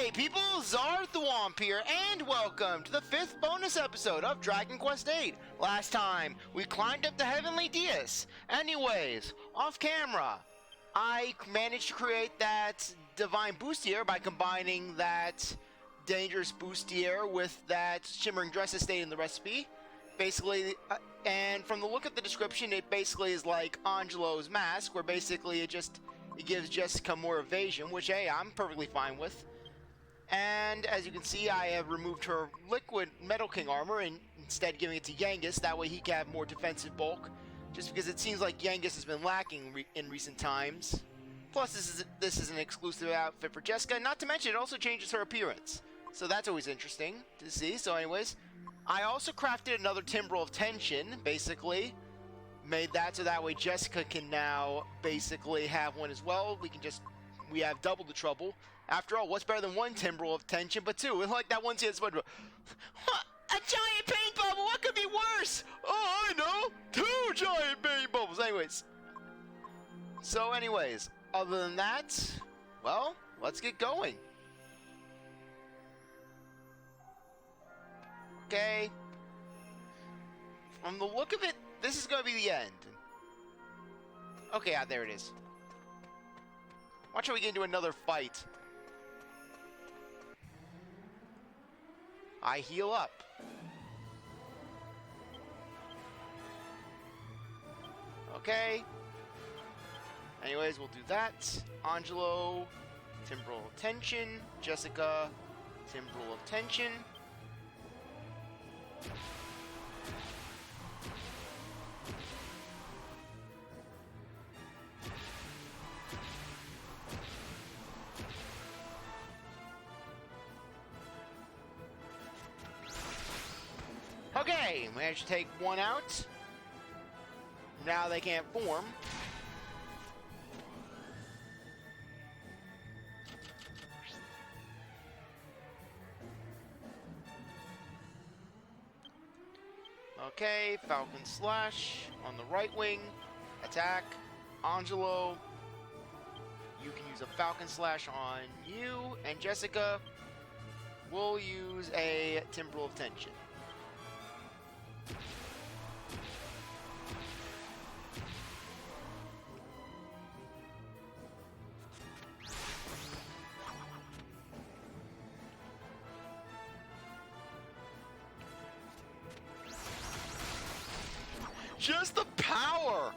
Hey people, CzarThwomp here, and welcome to the 5th bonus episode of Dragon Quest VIII. Last time, we climbed up the Heavenly Dais. Anyways, off camera, I managed to create that Divine Bustier by combining that Dangerous Bustier with that Shimmering Dress Estate in the recipe. Basically, and from the look of the description, it basically is like Angelo's mask, where basically it gives Jessica more evasion, which, hey, I'm perfectly fine with. And as you can see, I have removed her liquid Metal King armor and instead giving it to Yangus. That way he can have more defensive bulk, just because it seems like Yangus has been lacking in recent times. Plus, this is an exclusive outfit for Jessica, not to mention it also changes her appearance. So that's always interesting to see. So anyways, I also crafted another Timbrel of Tension, basically. Made that so that way Jessica can now basically have one as well. We have double the trouble. After all, what's better than one Timbrel of Tension but two? And like that one scene, SpongeBob. A giant paint bubble! What could be worse? Oh, I know! 2 giant paint bubbles! Anyways. So anyways, other than that, well, let's get going. Okay. From the look of it, this is going to be the end. Okay, there it is. Watch how we get into another fight. I heal up. Okay. Anyways, we'll do that. Angelo, Timbrel of Tension. Jessica, Timbrel of Tension. Okay, managed to take one out. Now they can't form. Okay, Falcon Slash on the right wing. Attack. Angelo. You can use a Falcon Slash on you. And Jessica will use a Timbrel of Tension. Just the power!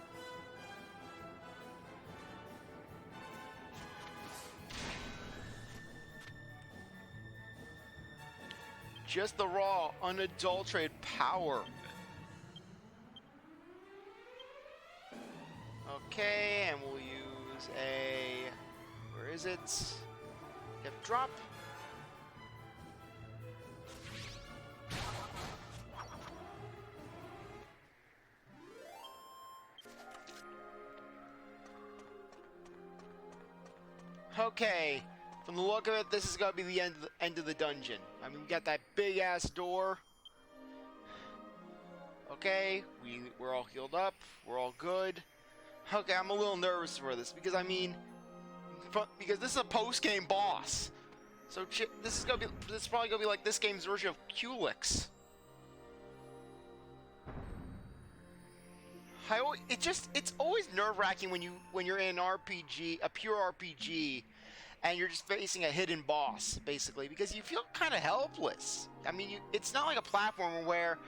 Just the raw, unadulterated power. Okay, and we'll use a... where is it? Hip drop. Okay, from the look of it, this is gonna be the end of the dungeon. I mean, we got that big ass door. Okay, we're all healed up. We're all good. Okay, I'm a little nervous for this because I mean, because this is a post-game boss. So this is probably gonna be like this game's version of Culex. It's always nerve-wracking when you're in an RPG, a pure RPG, and you're just facing a hidden boss, basically, because you feel kind of helpless. I mean, it's not like a platformer where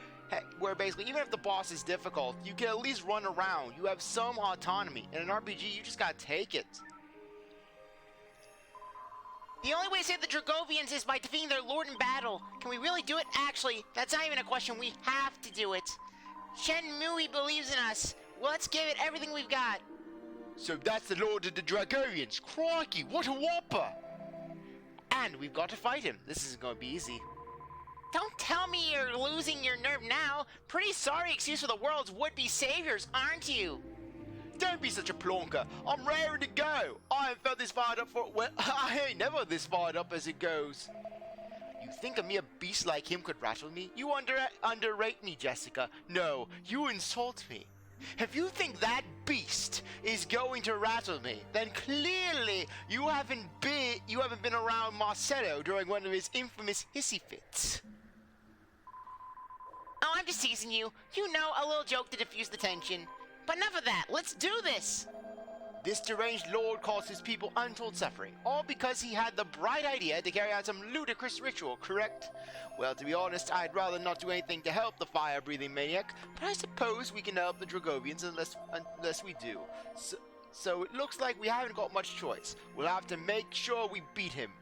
basically, even if the boss is difficult, you can at least run around. You have some autonomy. In an RPG, you just gotta take it. The only way to save the Dragovians is by defeating their lord in battle. Can we really do it? Actually, that's not even a question. We have to do it. Shenmue believes in us. Let's give it everything we've got. So that's the Lord of the Dragovians. Crikey, what a whopper! And we've got to fight him. This isn't going to be easy. Don't tell me you're losing your nerve now. Pretty sorry excuse for the world's would-be saviors, aren't you? Don't be such a plonker. I'm raring to go. I haven't felt this fired up for... well, I ain't never this fired up as it goes. You think a mere beast like him could rattle me? You underrate me, Jessica. No, you insult me. If you think that beast is going to rattle me, then clearly you haven't been around Marcelo during one of his infamous hissy fits. Oh, I'm just teasing you. You know, a little joke to diffuse the tension. But enough of that. Let's do this. This deranged lord caused his people untold suffering, all because he had the bright idea to carry out some ludicrous ritual, correct? Well, to be honest, I'd rather not do anything to help the fire-breathing maniac, but I suppose we can help the Dragovians unless we do. So it looks like we haven't got much choice. We'll have to make sure we beat him.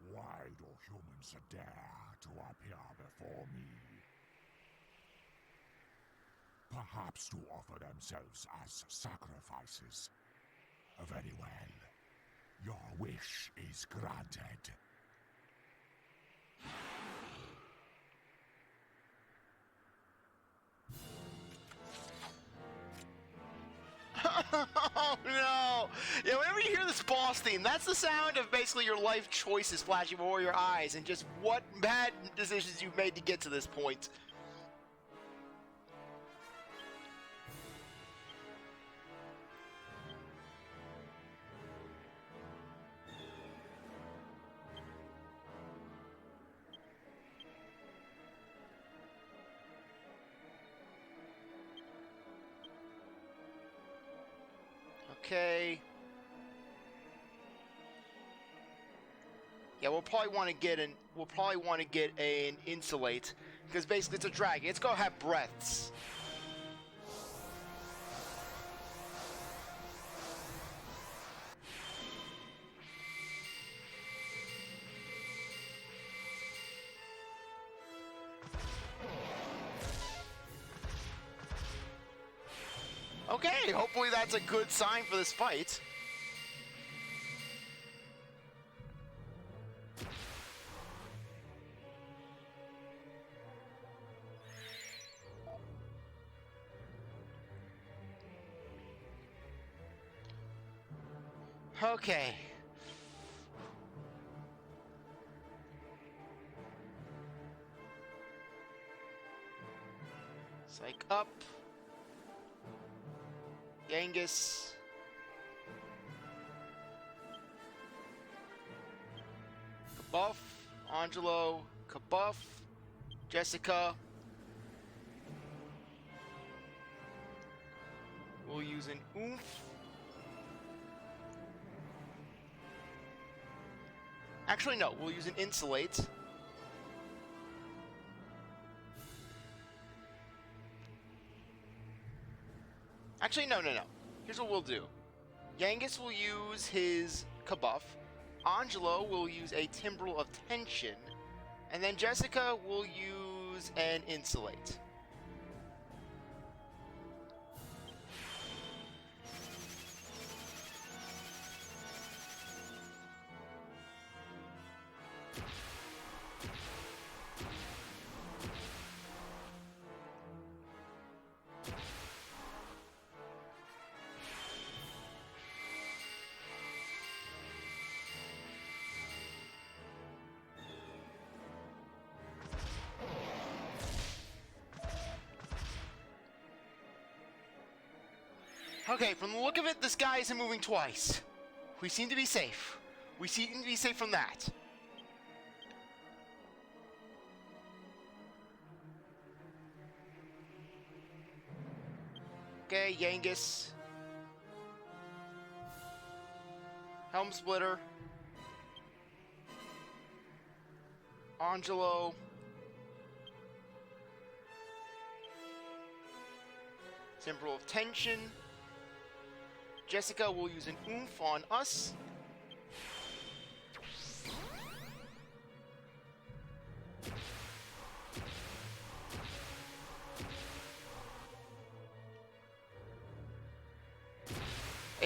Why do humans dare to appear before me? Perhaps to offer themselves as sacrifices. Very well. Your wish is granted. Oh no! Yeah, whenever you hear this boss theme, that's the sound of basically your life choices flashing before your eyes and just what bad decisions you've made to get to this point. Okay. Yeah, we'll probably want to get an insulate because basically it's a dragon. It's gonna have breaths. Okay, hopefully that's a good sign for this fight. Okay. Psych up. Genghis. Kabuff. Angelo. Kabuff. Jessica. We'll use an oomph. Actually, no. We'll use an insulate. Actually, no. Here's what we'll do. Genghis will use his Kabuff. Angelo will use a Timbrel of Tension. And then Jessica will use an Insulate. Okay, from the look of it, this guy isn't moving twice. We seem to be safe. We seem to be safe from that. Okay, Genghis. Helm Splitter. Angelo. Temporal of Tension. Jessica will use an oomph on us.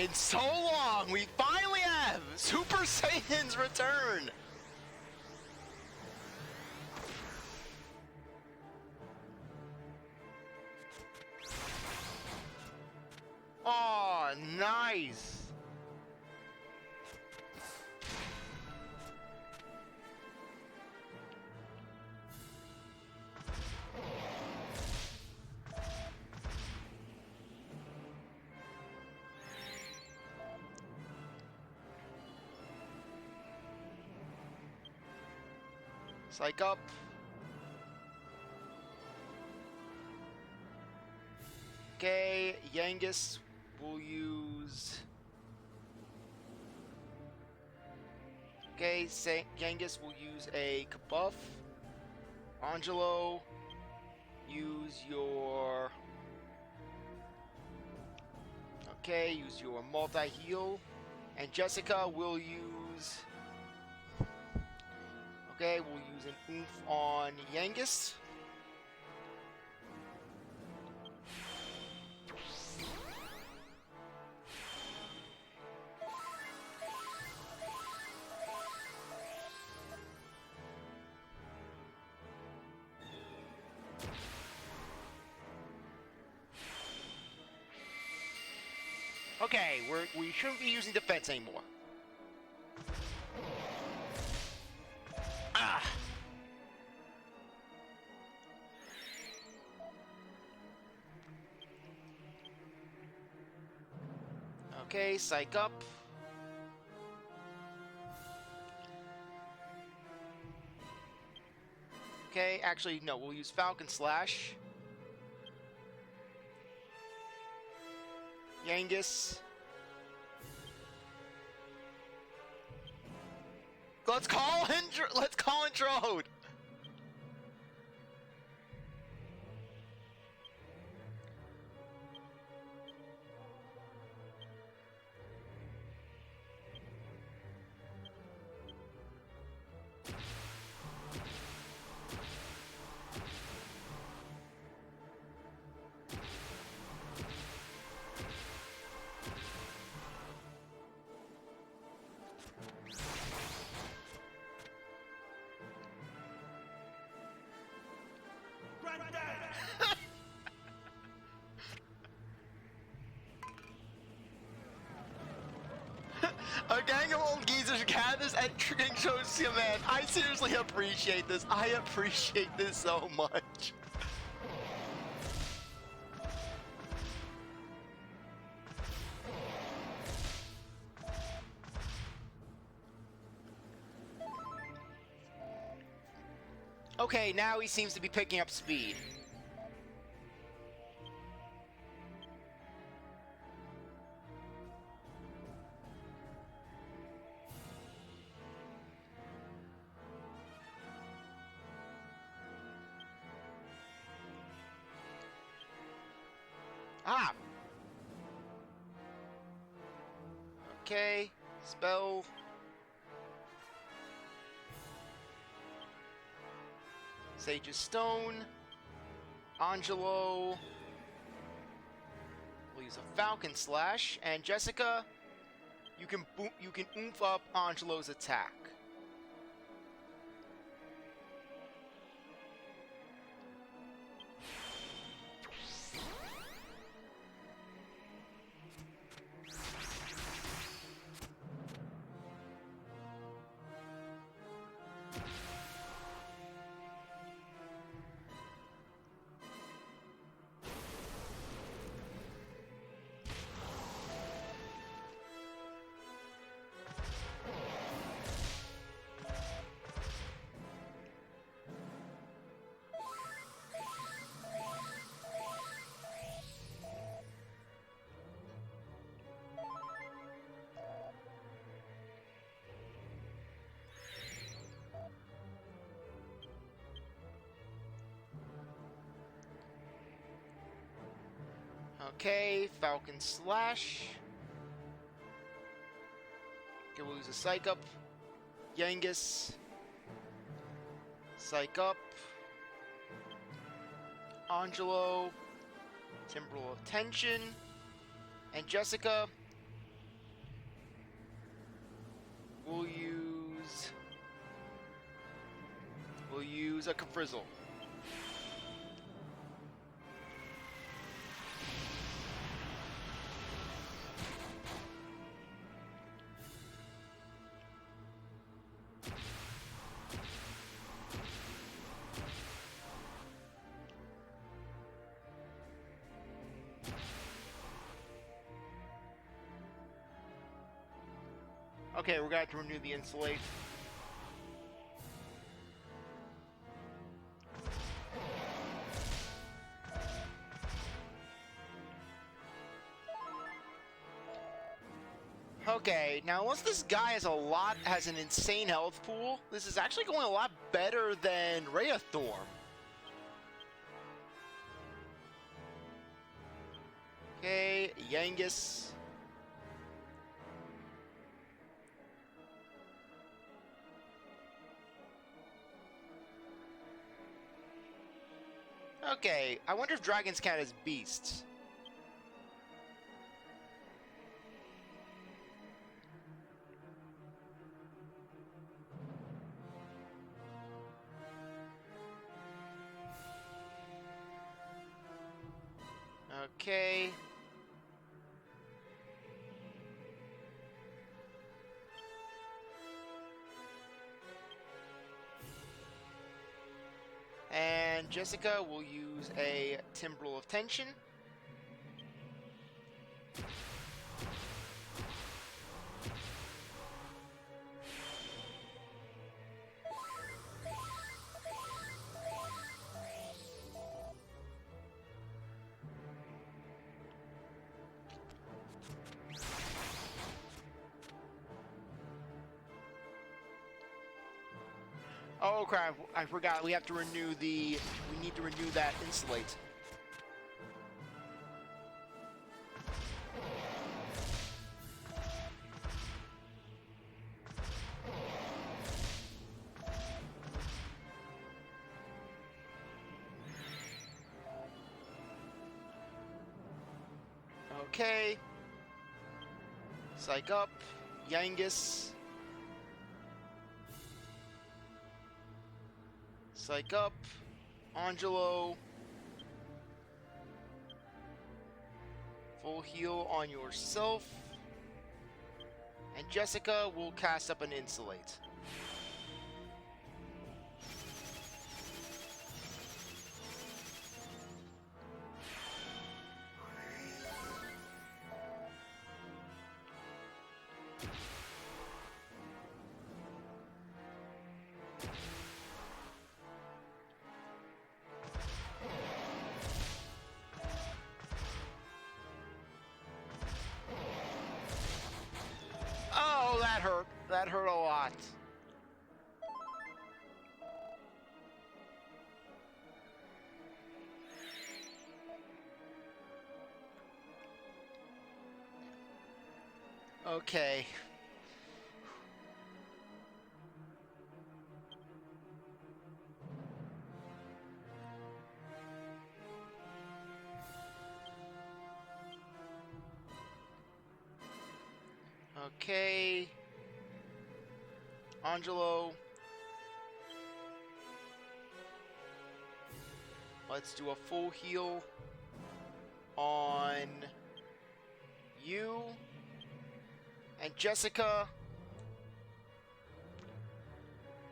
In so long, we finally have Super Saiyan's return. Oh, nice. Psych up. Okay, Yangus will use... Okay, Yangus will use a Kabuff. Angelo, use your... Okay, use your multi-heal. And Jessica will use... Okay, we'll use an oomph on Yangus. Okay, we shouldn't be using defense anymore. Ah. Okay, psych up. Okay, actually, no, we'll use Falcon Slash. Yangus. Let's call in Drode. A gang of old geezers gathers at King Shosia, man. I seriously appreciate this. I appreciate this so much. Okay, now he seems to be picking up speed. Ah! Okay, spell. Sage's Stone. Angelo. We'll use a Falcon Slash. And Jessica, you can oomph up Angelo's attack. Okay, Falcon Slash. Okay, we'll use a Psych Up. Yangus. Psych Up. Angelo. Timbrel of Tension. And Jessica, We'll use a Frizzle. Okay, we're gonna have to renew the Insulate. Okay, now once this guy has an insane health pool, this is actually going a lot better than VIII. Okay, Yangus. Okay, I wonder if dragons count as beasts. Okay. And Jessica will use a Timbrel of Tension. Oh crap, I forgot, we need to renew that Insulate. Okay. Psych up, Yangus. Psych up, Angelo. Full heal on yourself. And Jessica will cast up an Insulate. Oh, that hurt. That hurt a lot. Okay. Okay. Angelo. Let's do a full heal on you. And Jessica.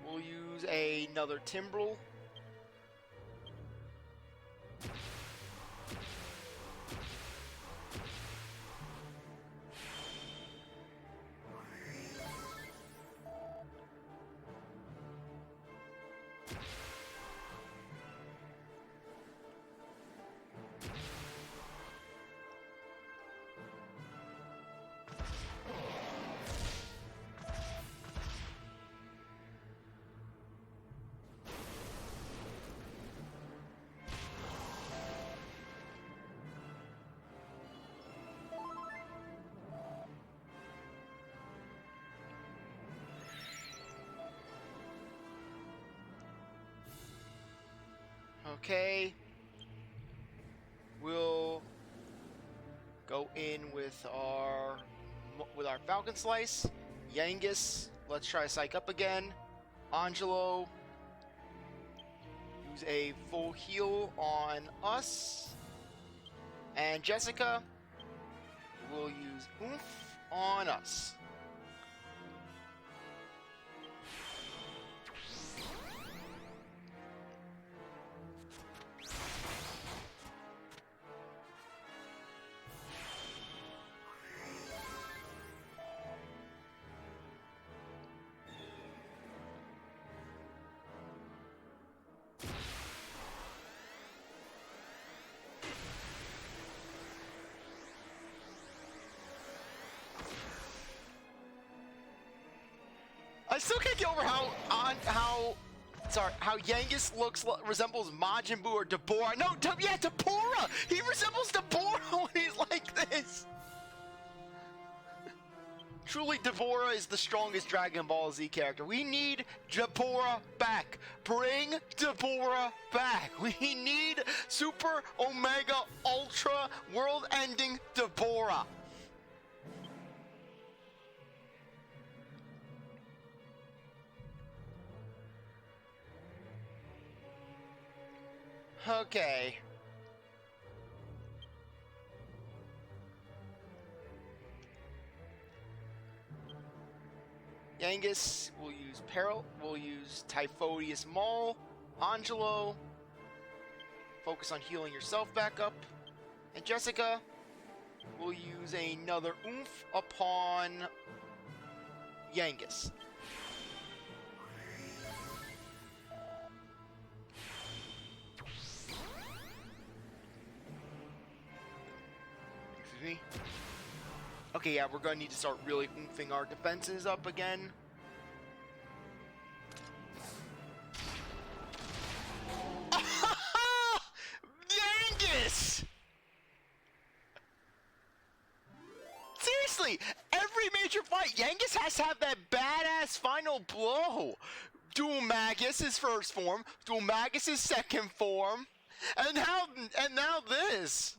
We'll use another Timbrel. Okay. We'll go in with our Falcon Slice. Yangus, let's try Psych up again. Angelo. use a full heal on us. And Jessica will use oomph on us. I still can't get over how Yangus resembles Majin Buu or Deborah. No, yeah, Deborah! He resembles Deborah when he's like this! Truly, Deborah is the strongest Dragon Ball Z character. We need Deborah back. Bring Deborah back. We need Super Omega Ultra World-ending Deborah. Okay. Yangus will use We'll use Typhodius Maul. Angelo, focus on healing yourself back up. And Jessica will use another oomph upon Yangus. Excuse me. Okay, yeah, we're gonna need to start really oomphing our defenses up again. Yangus! Seriously, every major fight, Yangus has to have that badass final blow. Dual Magus' his first form, Dual Magus' his second form, and now this.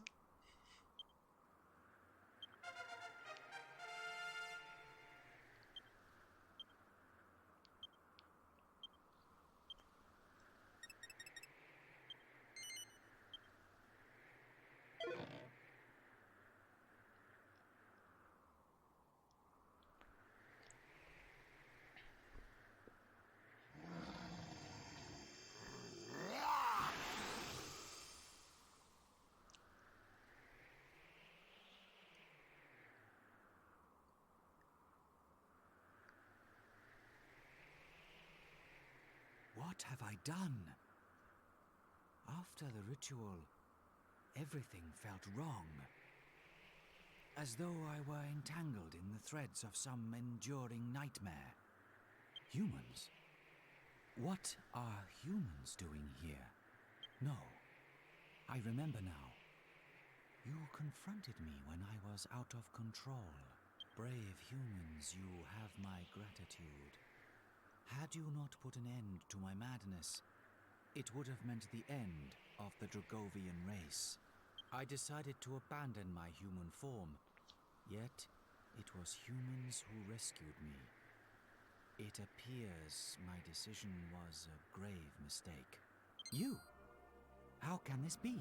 What have I done? After the ritual, everything felt wrong. As though I were entangled in the threads of some enduring nightmare. Humans? What are humans doing here? No, I remember now. You confronted me when I was out of control. Brave humans, you have my gratitude. Had you not put an end to my madness, it would have meant the end of the Dragovian race. I decided to abandon my human form, yet it was humans who rescued me. It appears my decision was a grave mistake. You? How can this be?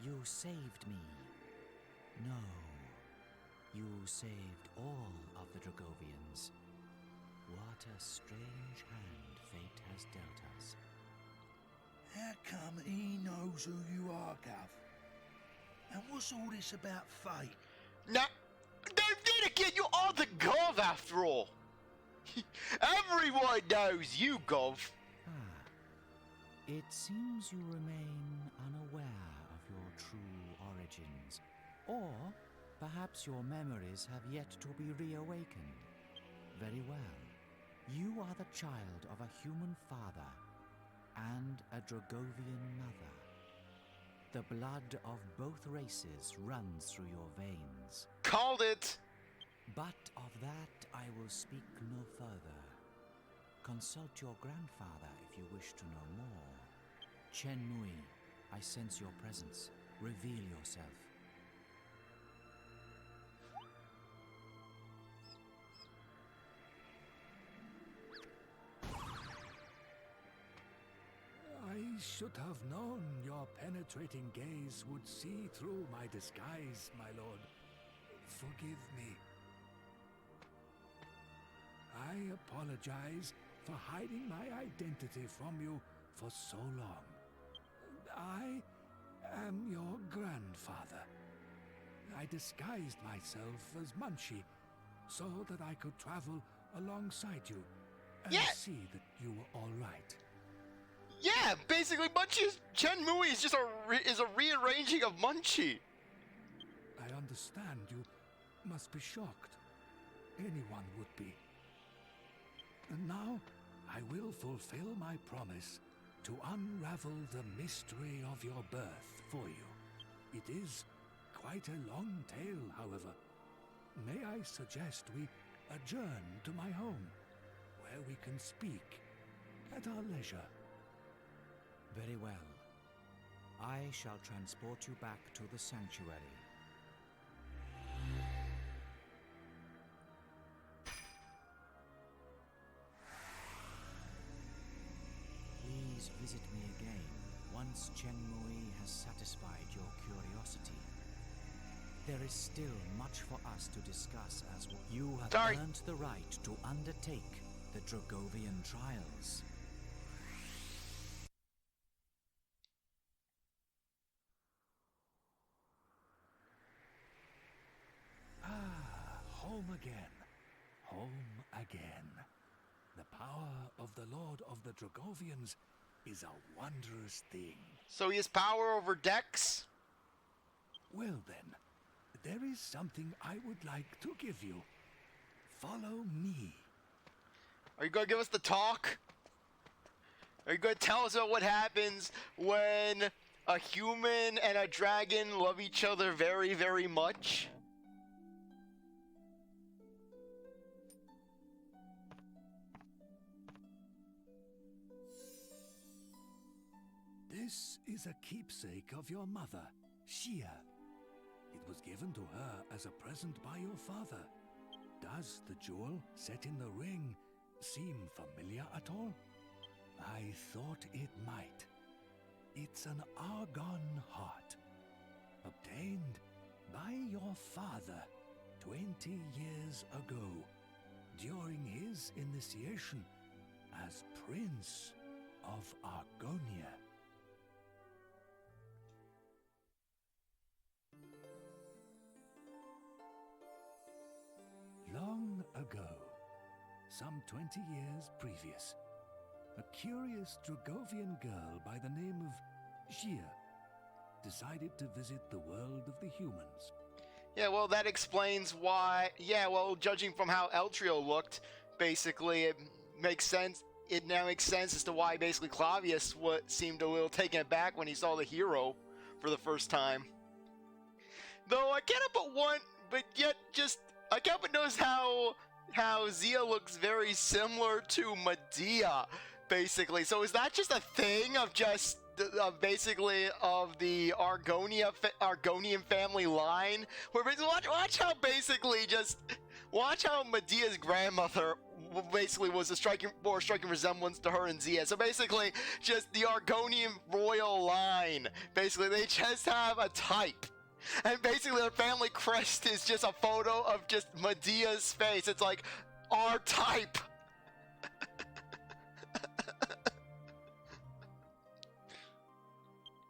You saved me. No, you saved all of the Dragovians. What a strange hand fate has dealt us. How come he knows who you are, Gov? And what's all this about fate? Now, then again, you are the Gov after all. Everyone knows you, Gov. It seems you remain unaware of your true origins. Or perhaps your memories have yet to be reawakened. Very well. You are the child of a human father and a Dragovian mother. The blood of both races runs through your veins. Called it! But of that I will speak no further. Consult your grandfather if you wish to know more. Chen Mui, I sense your presence. Reveal yourself. should have known your penetrating gaze would see through my disguise, my lord. Forgive me. I apologize for hiding my identity from you for so long. I am your grandfather. I disguised myself as Munchie so that I could travel alongside you and see that you were all right. Yeah, basically Munchie's Shenmue is just a rearranging of Munchie. I understand you must be shocked. Anyone would be. And now I will fulfill my promise to unravel the mystery of your birth for you. It is quite a long tale, however. May I suggest we adjourn to my home, where we can speak at our leisure? Very well. I shall transport you back to the sanctuary. Please visit me again once Shenmue has satisfied your curiosity. There is still much for us to discuss as you have earned the right to undertake the Dragovian trials. Home again. Home again. The power of the Lord of the Dragovians is a wondrous thing. So he has power over Dex? Well then, there is something I would like to give you. Follow me. Are you going to give us the talk? Are you going to tell us about what happens when a human and a dragon love each other very, very much? This is a keepsake of your mother, Shia. It was given to her as a present by your father. Does the jewel set in the ring seem familiar at all? I thought it might. It's an argon heart, obtained by your father 20 years ago, during his initiation as Prince of Argonia. Long ago, some 20 years previous, a curious Dragovian girl by the name of Xia decided to visit the world of the humans. Yeah, well, that explains why. Yeah, well, judging from how Eltrio looked, basically, it makes sense. It now makes sense as to why basically Clavius seemed a little taken aback when he saw the hero for the first time. Though I can't help I can't but notice how Zia looks very similar to Medea, basically. So is that just a thing of just basically of the Argonian family line? Where basically watch how Medea's grandmother basically was a more striking resemblance to her and Zia. So basically, just the Argonian royal line. Basically, they just have a type. And basically their family crest is just a photo of just Medea's face. It's like, our type.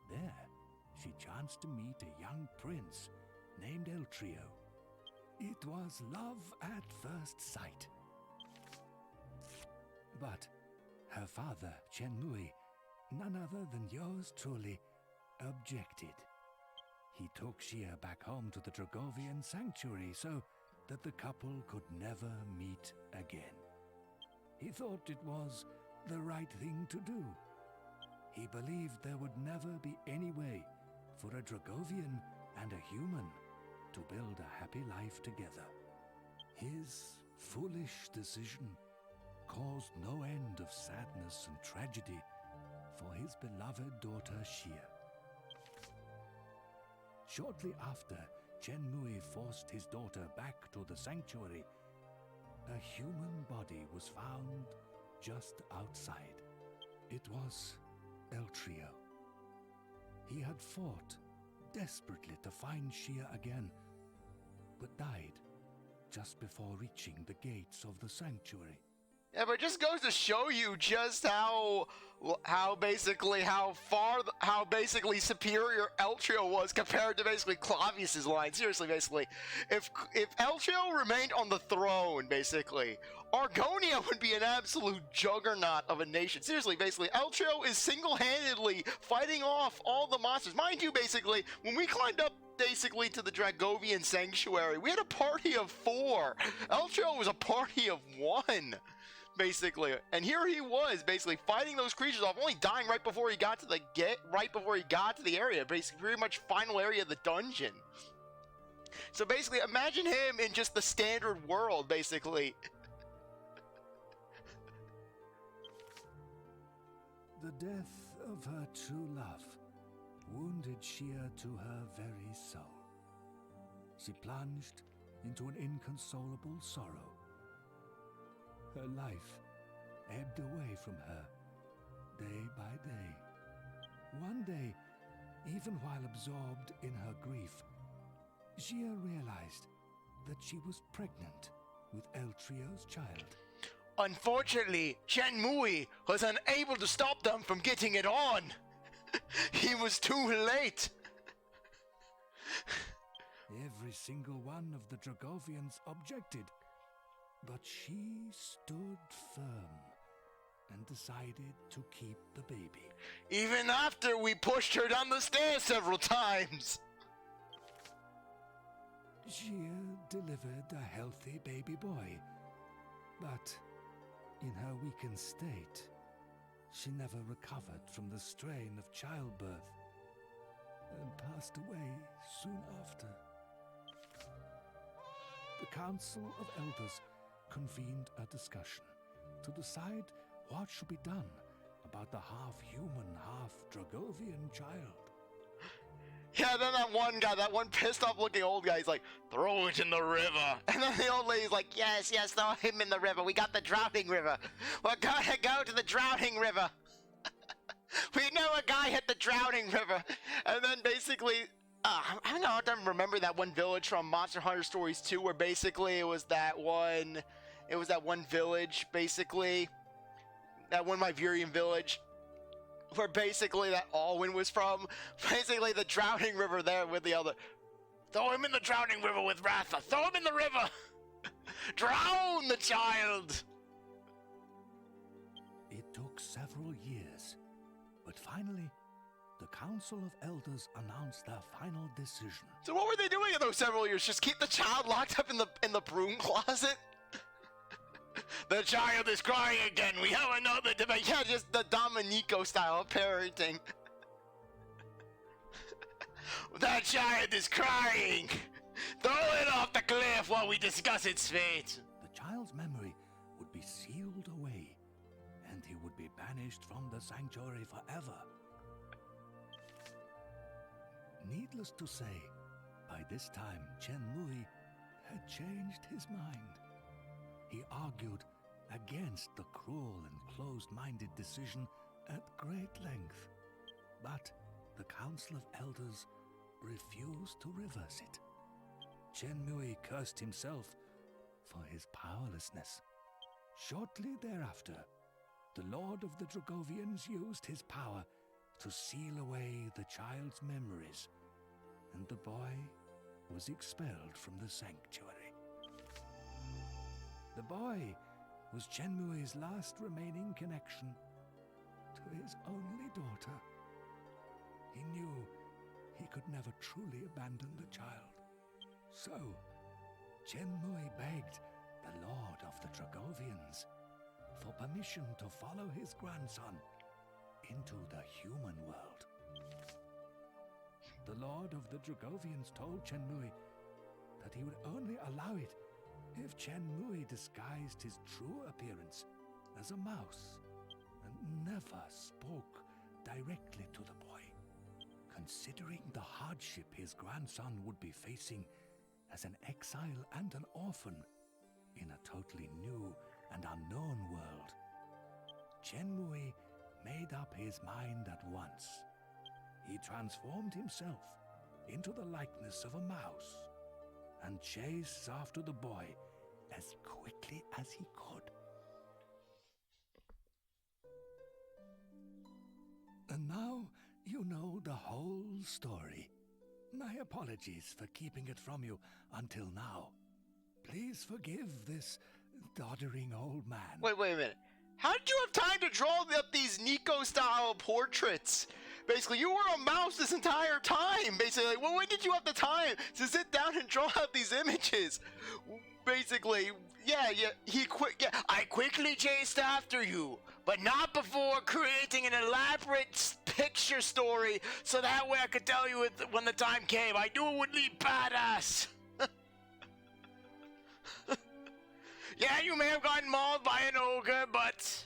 There, she chanced to meet a young prince named Eltrio. It was love at first sight. But her father, Shenmue, none other than yours truly, objected. He took Xia back home to the Dragovian sanctuary so that the couple could never meet again. He thought it was the right thing to do. He believed there would never be any way for a Dragovian and a human to build a happy life together. His foolish decision caused no end of sadness and tragedy for his beloved daughter Xia. Shortly after Shenmue forced his daughter back to the sanctuary, a human body was found just outside. It was Eltrio. He had fought desperately to find Shia again, but died just before reaching the gates of the sanctuary. Yeah, but it just goes to show you just how basically superior Eltrio was compared to basically Clavius's line. Seriously, basically, if Eltrio remained on the throne, basically, Argonia would be an absolute juggernaut of a nation. Seriously, basically, Eltrio is single-handedly fighting off all the monsters. Mind you, basically, when we climbed up basically to the Dragovian sanctuary, we had a party of 4. Eltrio was a party of 1. Basically, and here he was basically fighting those creatures off, only dying right before he got to the area, basically pretty much final area of the dungeon. So basically, imagine him in just the standard world, basically. The death of her true love wounded Shia to her very soul. She plunged into an inconsolable sorrow. Her life ebbed away from her, day by day. One day, even while absorbed in her grief, Shia realized that she was pregnant with Eltrio's child. Unfortunately, Shenmue was unable to stop them from getting it on. He was too late. Every single one of the Dragovians objected, but she stood firm and decided to keep the baby. Even after we pushed her down the stairs several times. Shia delivered a healthy baby boy, but in her weakened state, she never recovered from the strain of childbirth and passed away soon after. The Council of Elders convened a discussion to decide what should be done about the half-human, half-Dragovian child. Yeah, then that one guy, that one pissed-off-looking old guy, he's like, throw it in the river. And then the old lady's like, yes, throw him in the river. We got the drowning river. We're gonna go to the drowning river. We know a guy at the drowning river. And then basically, I'm having a hard time remembering that one village from Monster Hunter Stories 2, where basically it was that one village, basically, that one Myverian village, where basically that Alwyn was from. Basically the drowning river there with the other. Throw him in the drowning river with Ratha. Throw him in the river. Drown the child. It took several years, but finally, the Council of Elders announced their final decision. So what were they doing in those several years? Just keep the child locked up in the broom closet? The child is crying again. We have another debate. Yeah, just the Dominico style of parenting. That child is crying. Throw it off the cliff while we discuss its fate. The child's memory would be sealed away, and he would be banished from the sanctuary forever. Needless to say, by this time Shenmue had changed his mind. He argued against the cruel and closed-minded decision at great length, but the Council of Elders refused to reverse it. Shenmue cursed himself for his powerlessness. Shortly thereafter, the Lord of the Dragovians used his power to seal away the child's memories, and the boy was expelled from the sanctuary. The boy was Shenmue's last remaining connection to his only daughter. He knew he could never truly abandon the child. So, Shenmue begged the Lord of the Dragovians for permission to follow his grandson into the human world. The Lord of the Dragovians told Shenmue that he would only allow it if Shenmue disguised his true appearance as a mouse and never spoke directly to the boy. Considering the hardship his grandson would be facing as an exile and an orphan in a totally new and unknown world, Shenmue made up his mind at once. He transformed himself into the likeness of a mouse and chased after the boy as quickly as he could. And now you know the whole story. My apologies for keeping it from you until now. Please forgive this doddering old man. Wait a minute. How did you have time to draw up these Nico-style portraits? Basically, you were a mouse this entire time. Basically, like, well, when did you have the time to sit down and draw out these images? Basically, I quickly chased after you, but not before creating an elaborate picture story, so that way I could tell you when the time came. I knew it would lead badass. Yeah, you may have gotten mauled by an ogre, but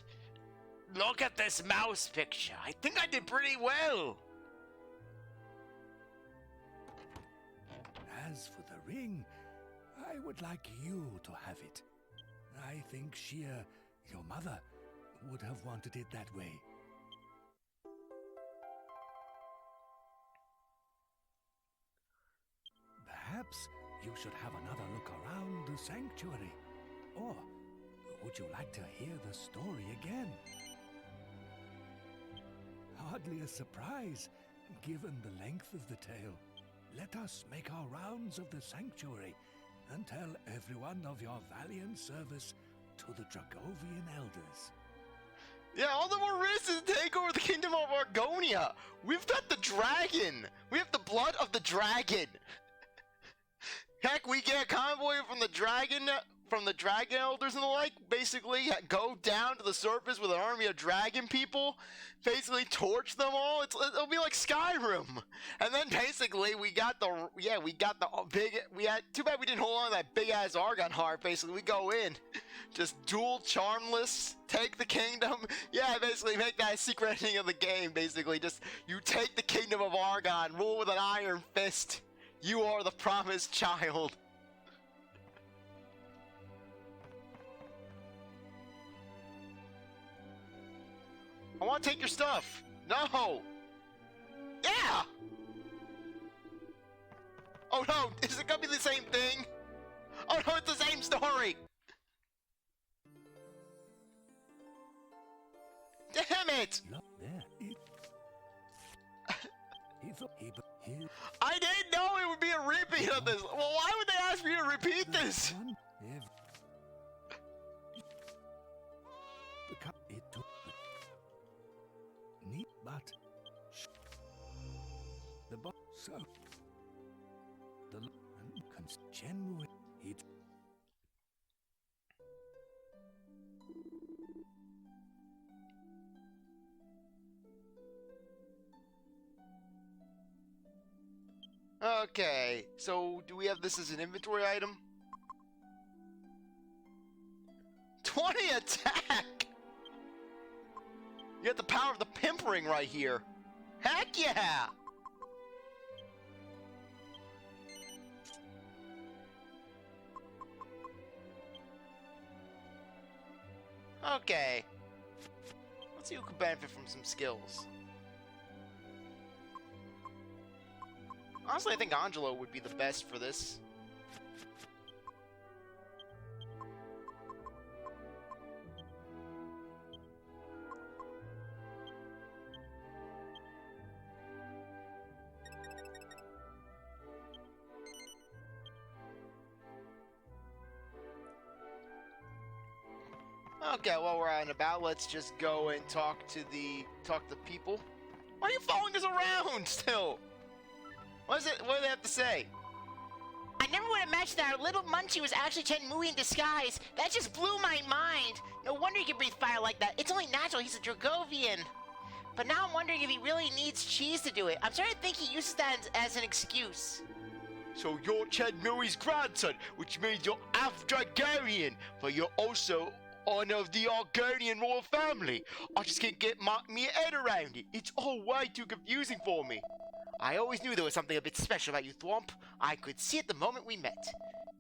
look at this mouse picture. I think I did pretty well. As for the ring, I would like you to have it. I think Shia, your mother, would have wanted it that way. Perhaps you should have another look around the sanctuary. Or would you like to hear the story again? Hardly a surprise, given the length of the tale. Let us make our rounds of the sanctuary and tell everyone of your valiant service to the Dragovian elders. Yeah, all the more reason to take over the kingdom of Argonia. We've got the dragon. We have the blood of the dragon. Heck, we get a convoy from the dragon elders and the like, basically go down to the surface with an army of dragon people, basically torch them all. It'll be like Skyrim. And then basically too bad we didn't hold on to that big ass Argon heart. Basically we go in, just duel charmless, take the kingdom. Yeah, basically make that a secret ending of the game. Basically just you take the kingdom of Argon, rule with an iron fist. You are the promised child. I want to take your stuff. No. Yeah. Oh no, is it gonna be the same thing? Oh no, it's the same story. Damn it. No, there. I didn't know it would be a repeat of this. Well, why would they ask me to repeat this? But the boss so the genuine it Okay, so do we have this as an inventory item? 20 attack! You got the power of the pimp ring right here. Heck yeah! Okay. Let's see who could benefit from some skills. Honestly, I think Angelo would be the best for this. Okay, while we're out and about, let's just go and talk to people. Why are you following us around still? What do they have to say? I never would have imagined that our little Munchie was actually Shenmue in disguise. That just blew my mind. No wonder he can breathe fire like that. It's only natural, he's a Dragovian. But now I'm wondering if he really needs cheese to do it. I'm starting to think he uses that as an excuse. So you're Shenmue's grandson, which means you're half Dragonian, but you're also one of the Argonian royal family. I just can't get me head around it. It's all way too confusing for me. I always knew there was something a bit special about you, Thwomp. I could see it the moment we met.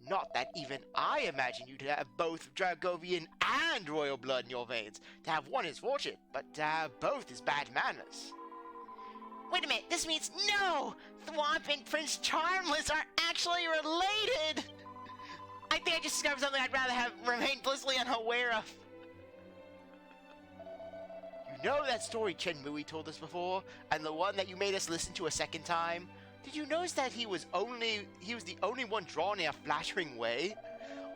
Not that even I imagine you to have both Dragovian and royal blood in your veins. To have one is fortunate, but to have both is bad manners. Wait a minute, this means no! Thwomp and Prince Charmless are actually related! I think I just discovered something I'd rather have remained blissfully unaware of. You know that story Shenmue told us before, and the one that you made us listen to a second time? Did you notice that he was the only one drawn in a flattering way?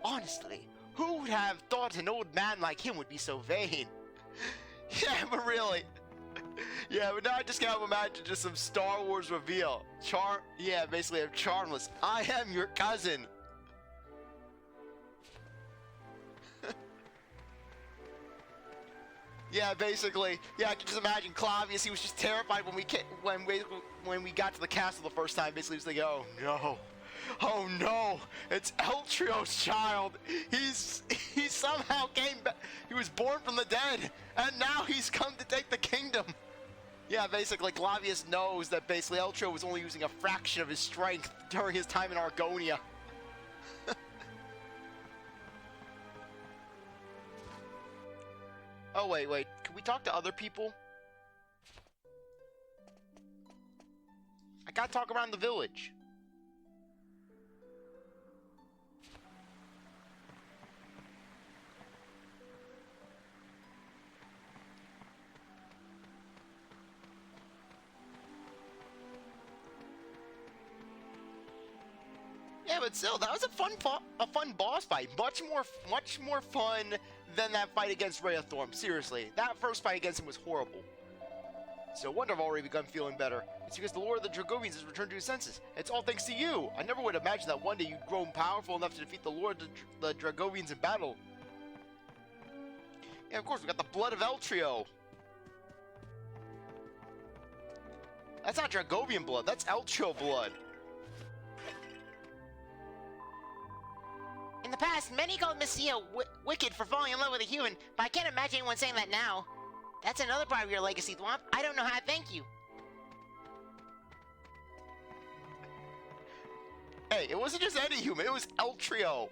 Honestly, who would have thought an old man like him would be so vain? Yeah, but really. Yeah, but now I just can't imagine just some Star Wars reveal. Basically I'm Charmless. I am your cousin. Yeah, basically. Yeah, I can just imagine Clavius. He was just terrified when we got to the castle the first time. Basically, he was thinking, "Oh no, it's Eltrio's child. He somehow came back. He was born from the dead, and now he's come to take the kingdom." Yeah, basically, Clavius knows that basically Eltrio was only using a fraction of his strength during his time in Argonia. Oh, wait. Can we talk to other people? I gotta talk around the village. Yeah, but still, that was a fun boss fight. Much more fun than that fight against CzarThwomp. Seriously, that first fight against him was horrible. So no wonder I've already begun feeling better. It's because the Lord of the Dragovians has returned to his senses. It's all thanks to you. I never would imagine that one day you'd grown powerful enough to defeat the Lord of the Dragovians in battle. Yeah, of course, we got the blood of Eltrio. That's not Dragovian blood, that's Eltrio blood. In the past, many called Messiah wicked for falling in love with a human, but I can't imagine anyone saying that now. That's another part of your legacy, Thwomp. I don't know how to thank you. Hey, it wasn't just any human, it was Eltrio.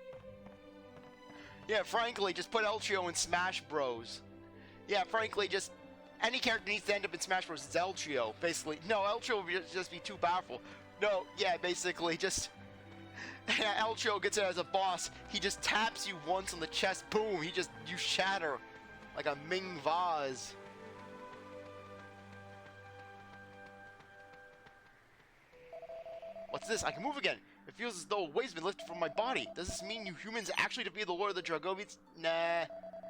Yeah, frankly, just put Eltrio in Smash Bros. Yeah, frankly, just any character needs to end up in Smash Bros. It's Eltrio, basically. No, Eltrio would just be too powerful. No, yeah, basically, just... Yeah, Eltrio gets it as a boss. He just taps you once on the chest, boom, you shatter like a Ming vase. What's this? I can move again. It feels as though a weight's been lifted from my body. Does this mean you humans actually defeated the Lord of the Dragovians? Nah.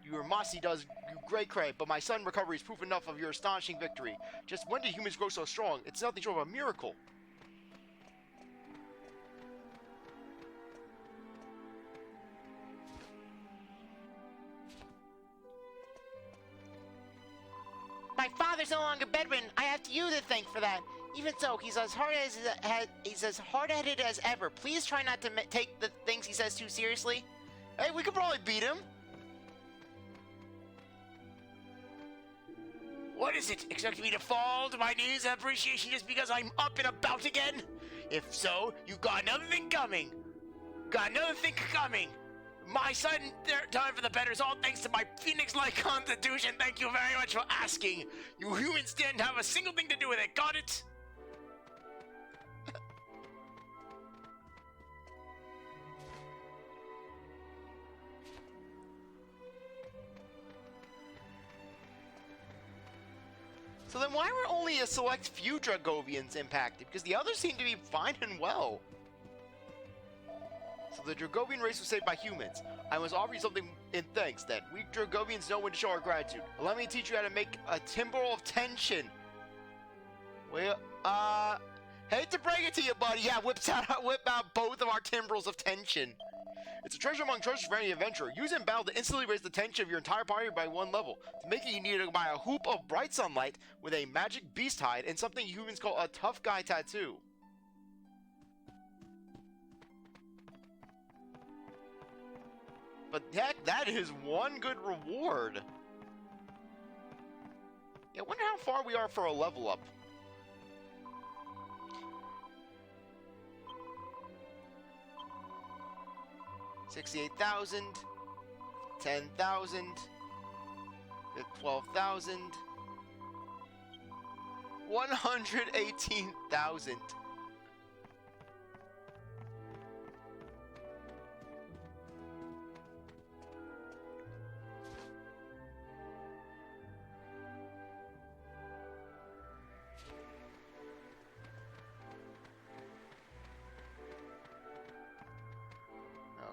Your Masi does you great credit, but my sudden recovery is proof enough of your astonishing victory. Just when did humans grow so strong? It's nothing short of a miracle. My father's no longer bedridden. I have you to thank for that. Even so, he's as hard-headed as ever. Please try not to take the things he says too seriously. Hey, we could probably beat him. What is it? Expecting me to fall to my knees in appreciation just because I'm up and about again? If so, you've got another thing coming. My sudden time for the better is all thanks to my phoenix-like constitution. Thank you very much for asking. You humans didn't have a single thing to do with it. Got it? So then why were only a select few Dragovians impacted? Because the others seem to be fine and well. So the Dragovian race was saved by humans. I must offer you something in thanks then. We Dragovians know when to show our gratitude. Let me teach you how to make a timbrel of tension. Well, hate to break it to you, buddy. Yeah, whip out both of our timbrels of tension. It's a treasure among treasures for any adventurer. Use it in battle to instantly raise the tension of your entire party by one level. To make it, you need to buy a hoop of bright sunlight with a magic beast hide and something humans call a tough guy tattoo. But heck, that is one good reward. Yeah, I wonder how far we are for a level up. 68,000. 10,000. 12,000. 118,000.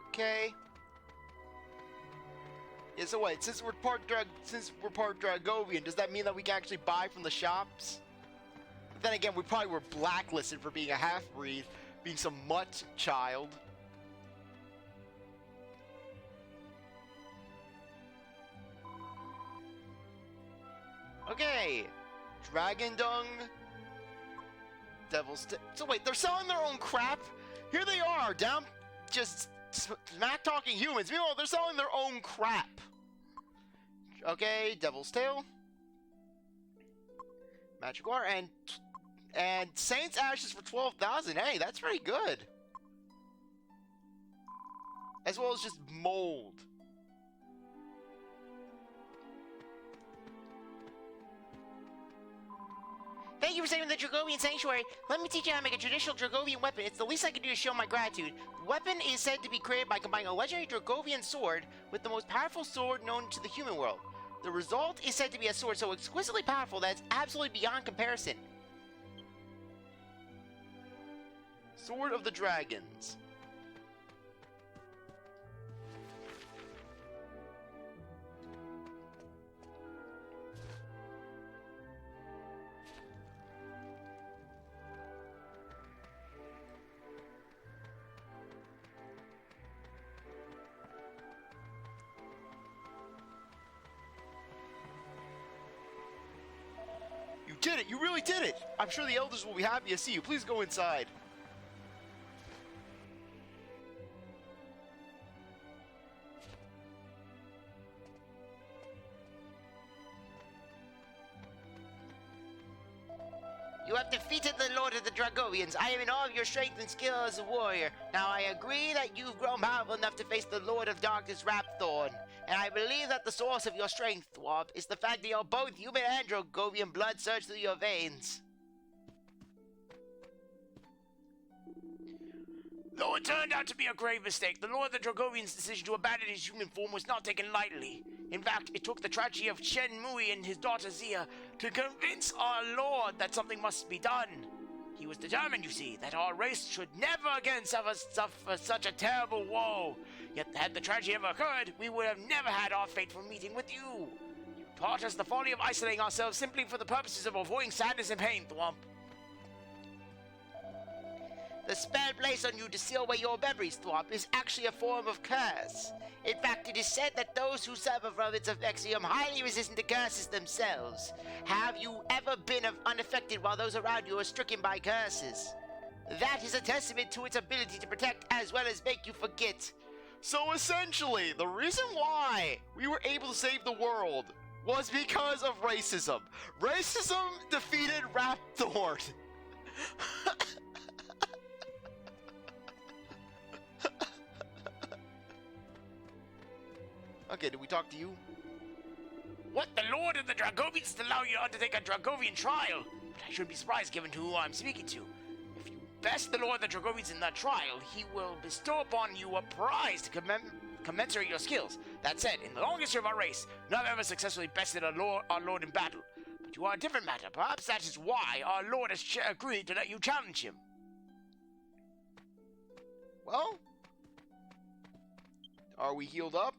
Okay. Yeah, so wait, since we're part Dragovian, does that mean that we can actually buy from the shops? But then again, we probably were blacklisted for being a half-breed, being some mutt child. Okay. Dragon dung. Devil's... So wait, they're selling their own crap? Here they are, down... just smack-talking humans. Meanwhile, they're selling their own crap. Okay, Devil's Tail. Magic Water, and Saint's Ashes for 12,000. Hey, that's pretty good. As well as just mold. Thank you for saving the Dragovian Sanctuary. Let me teach you how to make a traditional Dragovian weapon. It's the least I can do to show my gratitude. The weapon is said to be created by combining a legendary Dragovian sword with the most powerful sword known to the human world. The result is said to be a sword so exquisitely powerful that it's absolutely beyond comparison. Sword of the Dragons. You did it! You really did it! I'm sure the elders will be happy to see you. Please go inside. You have defeated the Lord of the Dragovians. I am in awe of your strength and skill as a warrior. Now I agree that you've grown powerful enough to face the Lord of Darkness, Rapthorn. And I believe that the source of your strength, Thwomp, is the fact that you're both human and Dragovian blood surged through your veins. Though it turned out to be a grave mistake, the Lord of the Dragovians' decision to abandon his human form was not taken lightly. In fact, it took the tragedy of Chen Mui and his daughter Zia to convince our Lord that something must be done. He was determined, you see, that our race should never again suffer such a terrible woe. Yet had the tragedy ever occurred, we would have never had our fateful meeting with you. You taught us the folly of isolating ourselves simply for the purposes of avoiding sadness and pain, Thwomp. The spell placed on you to seal away your memories, Thwomp, is actually a form of curse. In fact, it is said that those who suffer from its effects are highly resistant to curses themselves. Have you ever been unaffected while those around you are stricken by curses? That is a testament to its ability to protect as well as make you forget. So essentially, the reason why we were able to save the world was because of racism. Racism defeated Rapthorn. Okay, did we talk to you? What, the Lord of the Dragovians allow you to undertake a Dragovian trial? But I shouldn't be surprised given to who I'm speaking to. If you best the Lord of the Dragovians in that trial, he will bestow upon you a prize to commensurate your skills. That said, in the long history of our race, none have ever successfully bested our Lord in battle. But you are a different matter. Perhaps that is why our Lord has agreed to let you challenge him. Well, are we healed up?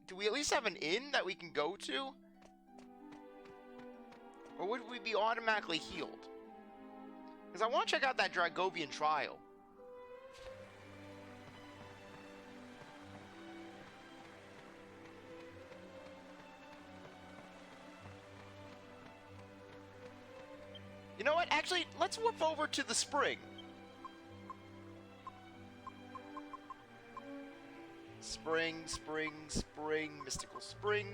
Do we at least have an inn that we can go to? Or would we be automatically healed? Because I want to check out that Dragovian trial. You know what? Actually, let's whoop over to the spring. Spring, spring, spring, mystical spring.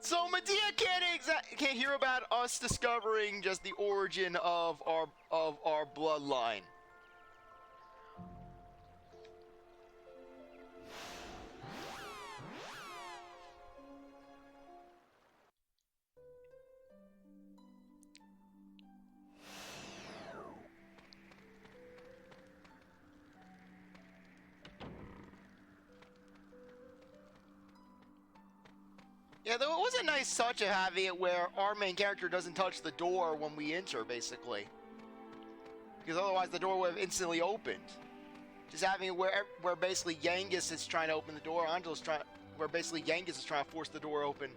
So Medea can't hear about us discovering just the origin of our bloodline. Yeah, though it was a nice touch of having it where our main character doesn't touch the door when we enter, basically. Because otherwise the door would have instantly opened. Just having it where basically Yangus is trying to open the door, where basically Yangus is trying to force the door open.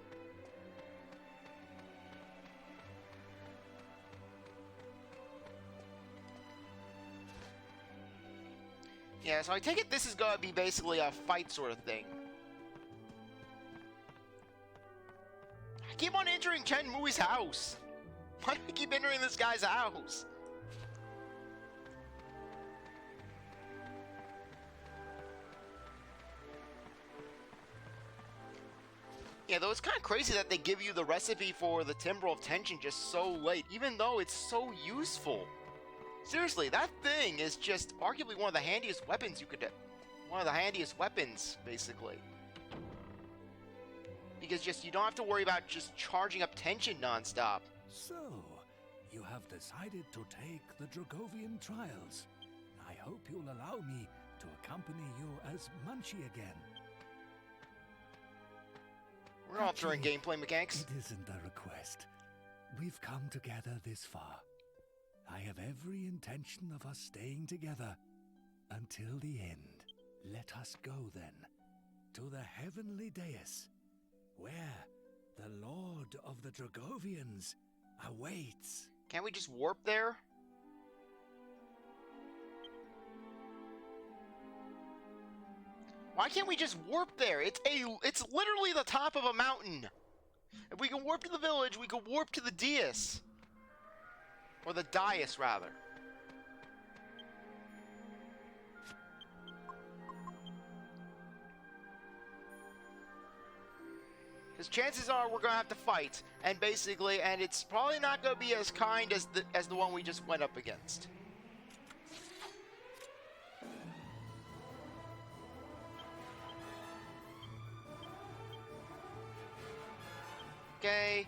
Yeah, so I take it this is gonna be basically a fight sort of thing. I keep on entering Chen Mui's house. Why do I keep entering this guy's house? Yeah, though it's kind of crazy that they give you the recipe for the Timber of Tension just so late, even though it's so useful. Seriously, that thing is just arguably one of the handiest weapons you could... One of the handiest weapons, basically. Because just you don't have to worry about just charging up tension nonstop. So, you have decided to take the Dragovian trials. I hope you'll allow me to accompany you as Munchie again. We're altering gameplay mechanics. It isn't a request. We've come together this far. I have every intention of us staying together until the end. Let us go then to the heavenly dais, where the Lord of the Dragovians awaits. Can't we just warp there? Why can't we just warp there? It's literally the top of a mountain. If we can warp to the village, we can warp to the dais. Or the dais, rather. Because chances are we're gonna have to fight, and it's probably not gonna be as kind as the one we just went up against. Okay.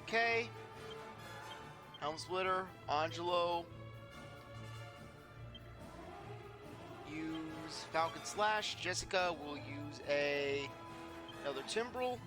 Okay. Helm Splitter, Angelo. Use Falcon Slash. Jessica will use another Timbrel.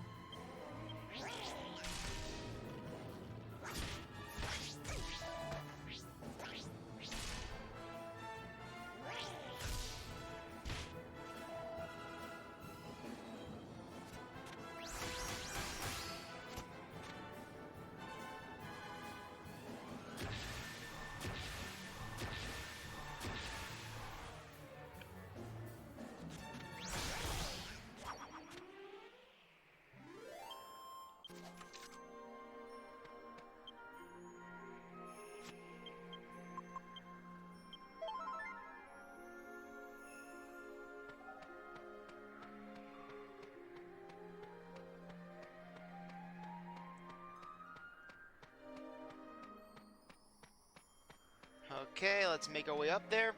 Okay, let's make our way up there.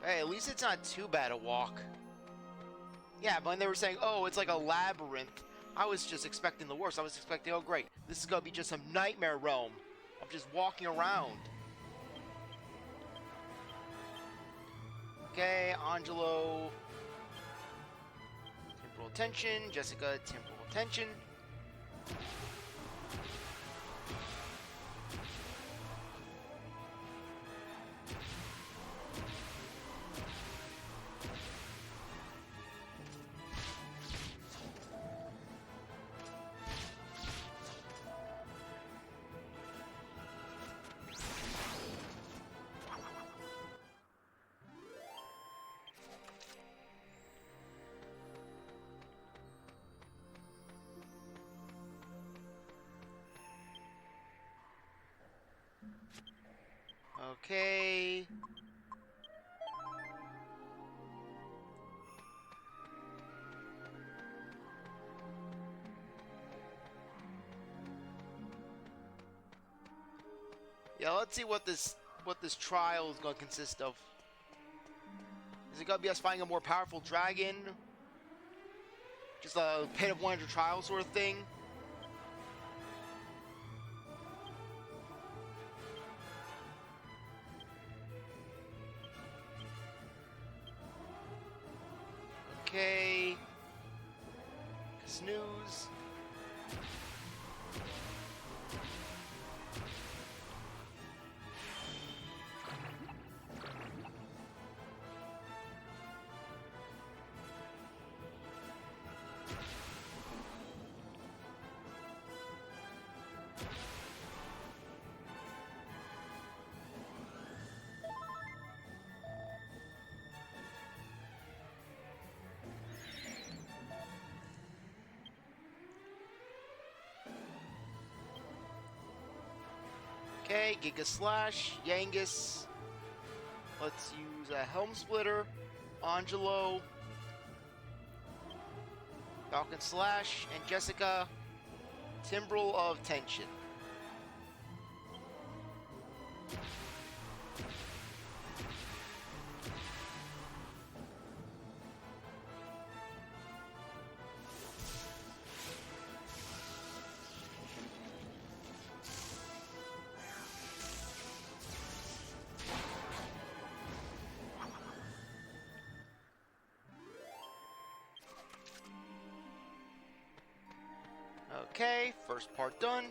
Hey, at least it's not too bad a walk. Yeah, but when they were saying, oh, it's like a labyrinth, I was just expecting the worst. I was expecting, oh great, this is gonna be just some nightmare realm of just walking around. Okay, Angelo. temporal tension. Jessica, temporal tension. Okay. Yeah, let's see what this trial is going to consist of. Is it going to be us finding a more powerful dragon? Just a pit of wonder trial sort of thing? Okay. Snooze. Okay, Giga Slash, Yangus. Let's use a Helm Splitter, Angelo, Falcon Slash, and Jessica, Timbrel of Tension. Okay, first part done.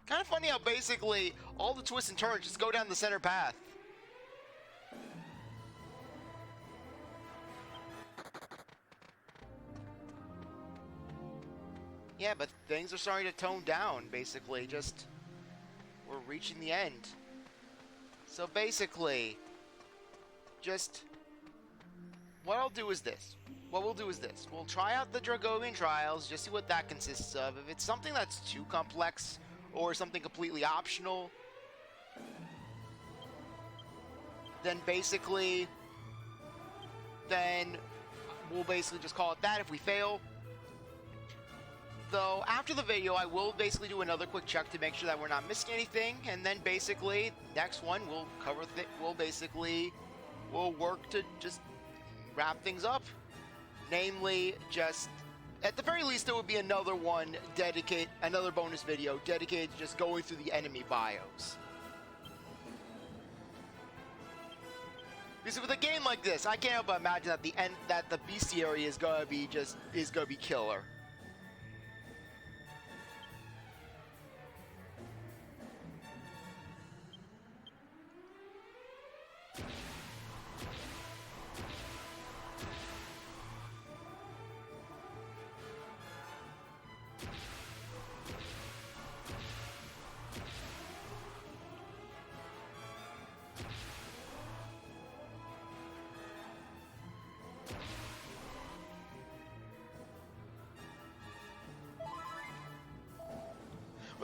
Kind of funny how basically all the twists and turns just go down the center path. Yeah, but things are starting to tone down, basically. Just, we're reaching the end. So basically, just, what I'll do is this. What we'll do is this. We'll try out the Dragovian trials, just see what that consists of. If it's something that's too complex, or something completely optional, then basically, we'll basically just call it that if we fail. Though, after the video, I will basically do another quick check to make sure that we're not missing anything, and then basically, next one, we'll cover, we'll work to just wrap things up. Namely, just, at the very least, there would be another bonus video dedicated to just going through the enemy bios. Because with a game like this, I can't help but imagine that the bestiary is gonna be killer.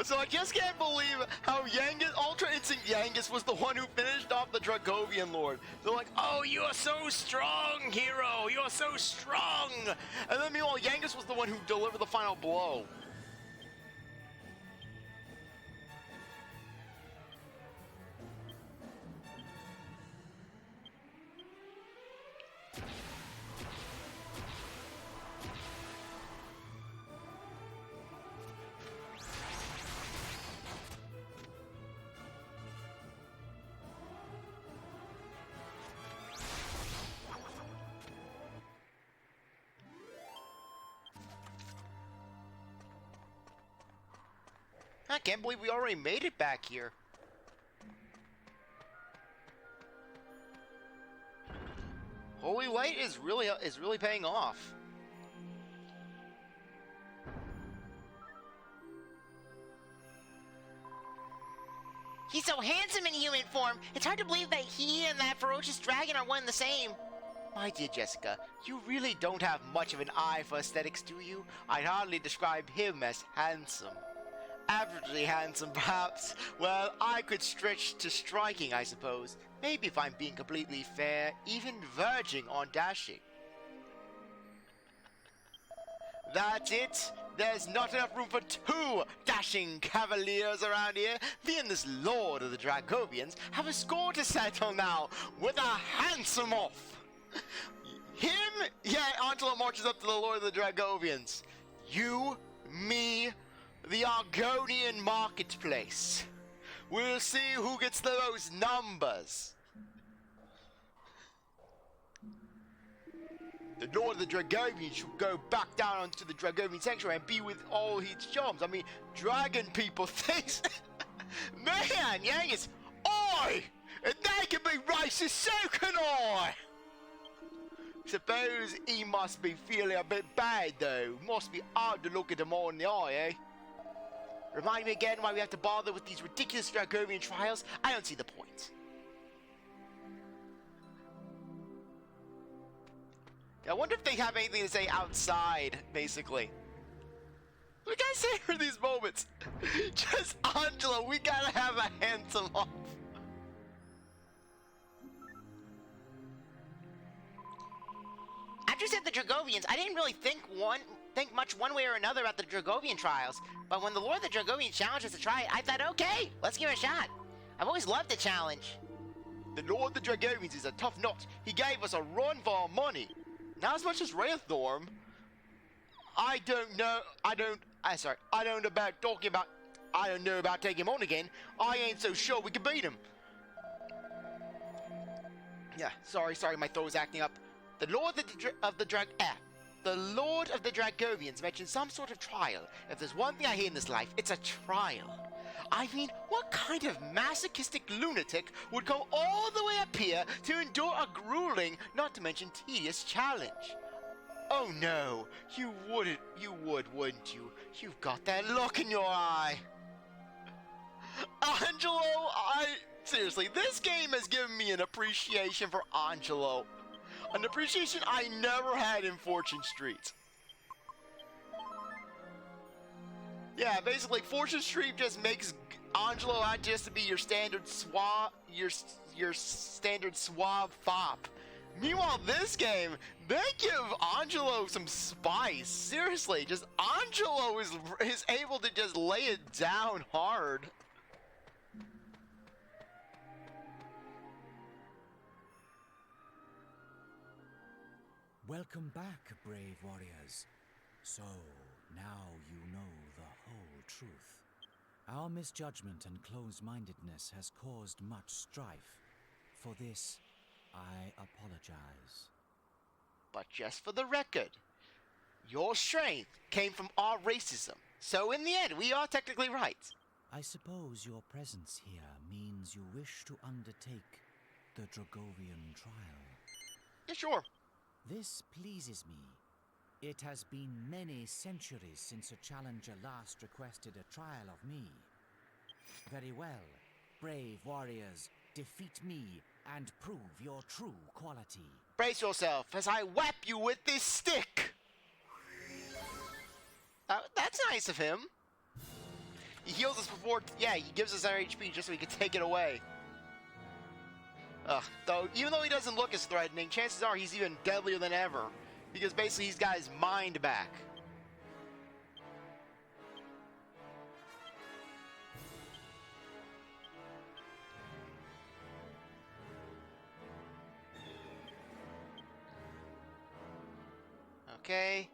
So I just can't believe how Ultra Instinct Yangus was the one who finished off the Dragovian Lord. They're like, oh, you are so strong, hero. You are so strong. And then meanwhile, Yangus was the one who delivered the final blow. I can't believe we already made it back here. Holy Light is really paying off. He's so handsome in human form, it's hard to believe that he and that ferocious dragon are one and the same. My dear Jessica, you really don't have much of an eye for aesthetics, do you? I'd hardly describe him as handsome. Averagely handsome, perhaps. Well, I could stretch to striking, I suppose. Maybe if I'm being completely fair, even verging on dashing. That's it. There's not enough room for two dashing cavaliers around here. Me and this Lord of the Dragovians have a score to settle now with a handsome off. Him? Yeah, Angelo marches up to the Lord of the Dragovians. You, me, the Argonian marketplace. We'll see who gets the most numbers. The Lord of the Dragovians should go back down onto the Dragovian sanctuary and be with all his charms. I mean, dragon people thinks... Man, Yangus, I! And they can be racist, so can I! Suppose he must be feeling a bit bad, though. Must be hard to look at him all in the eye, eh? Remind me again why we have to bother with these ridiculous Dragovian trials? I don't see the point. I wonder if they have anything to say outside, basically. We gotta savor these moments. Just Angelo, we gotta have a handsome off. After you said the Dragovians, I didn't really think much one way or another about the Dragovian trials. But when the Lord of the Dragovians challenged us to try it, I thought, okay, let's give it a shot. I've always loved the challenge. The Lord of the Dragovians is a tough nut. He gave us a run for our money. Not as much as CzarThwomp. I don't know about taking him on again. I ain't so sure we can beat him. Yeah, sorry, my throat was acting up. The Lord of the Dragovians mentioned some sort of trial. If there's one thing I hate in this life, it's a trial. I mean, what kind of masochistic lunatic would go all the way up here to endure a grueling, not to mention tedious challenge? Oh no, you would, wouldn't you? You've got that look in your eye. Angelo, seriously, this game has given me an appreciation for Angelo. An appreciation I never had in Fortune Street. Yeah, basically, Fortune Street just makes Angelo out just to be your standard your standard suave fop. Meanwhile, this game, they give Angelo some spice. Seriously, just Angelo is able to just lay it down hard. Welcome back, brave warriors. So, now you know the whole truth. Our misjudgment and close-mindedness has caused much strife. For this, I apologize. But just for the record, your strength came from our racism. So in the end, we are technically right. I suppose your presence here means you wish to undertake the Dragovian trial. Yeah, sure. This pleases me. It has been many centuries since a challenger last requested a trial of me. Very well, brave warriors, defeat me and prove your true quality. Brace yourself as I whap you with this stick. That's nice of him. He heals us before, yeah, he gives us our HP just so we can take it away. Though, even though he doesn't look as threatening, chances are he's even deadlier than ever. Because basically he's got his mind back. Okay.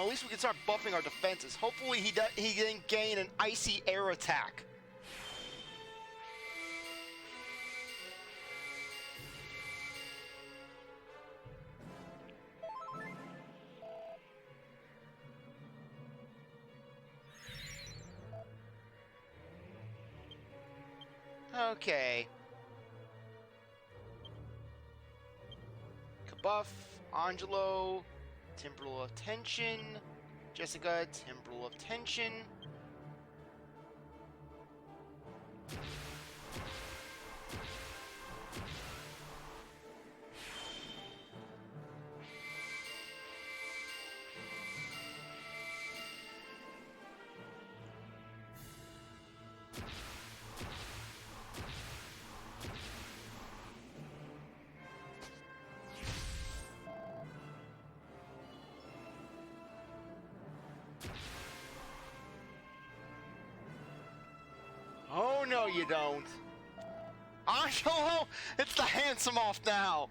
Well, at least we can start buffing our defenses. Hopefully he didn't gain an icy air attack. Okay. Kabuff, Angelo, Temporal of Tension, Jessica, Temporal of Tension. Oh, no, you don't. Angelo, it's the handsome off now.